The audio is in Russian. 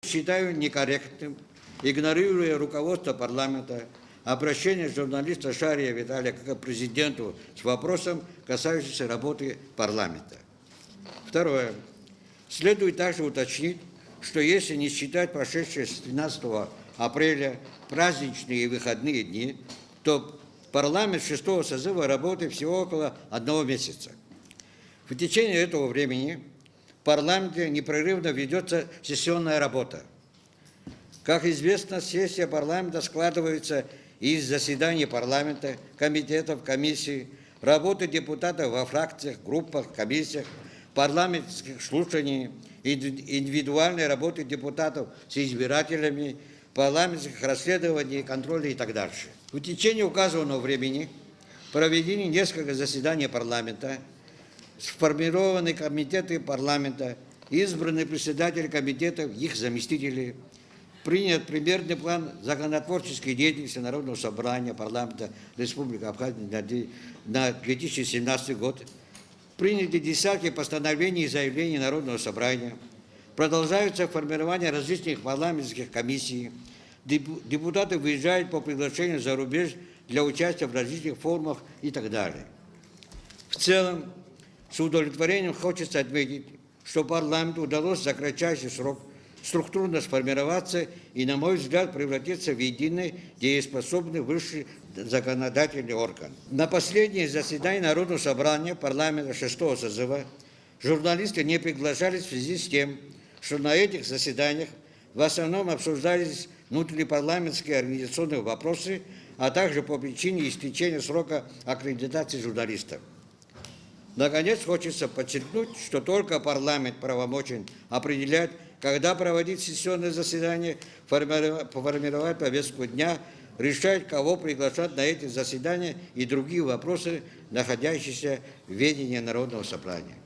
Считаю некорректным, игнорируя руководство парламента, обращение журналиста Шария Виталия к президенту с вопросом, касающимся работы парламента. Второе. Следует также уточнить, что если не считать прошедшие с 13 апреля праздничные и выходные дни, то парламент 6-го созыва работает всего около 1 месяца. В течение этого времени в парламенте непрерывно ведется сессионная работа. Как известно, сессия парламента складывается из заседаний парламента, комитетов, комиссий, работы депутатов во фракциях, группах, комиссиях, парламентских слушаний, индивидуальной работы депутатов с избирателями, парламентских расследований, контроля и так дальше. В течение указанного времени проведены несколько заседаний парламента, сформированы комитеты парламента, избраны председатели комитетов, их заместители, принят примерный план законотворческой деятельности Народного собрания парламента Республики Абхазия на 2017 год, приняты десятки постановлений и заявлений Народного собрания, продолжается формирование различных парламентских комиссий, депутаты выезжают по приглашению за рубеж для участия в различных форумах и так далее. В целом, с удовлетворением хочется отметить, что парламенту удалось за кратчайший срок структурно сформироваться и, на мой взгляд, превратиться в единый, дееспособный высший законодательный орган. На последнее заседание Народного собрания парламента 6-го созыва журналисты не приглашались в связи с тем, что на этих заседаниях в основном обсуждались внутрипарламентские организационные вопросы, а также по причине истечения срока аккредитации журналистов. Наконец, хочется подчеркнуть, что только парламент правомочен определять, когда проводить сессионное заседание, формировать повестку дня, решать, кого приглашать на эти заседания и другие вопросы, находящиеся в ведении Народного собрания.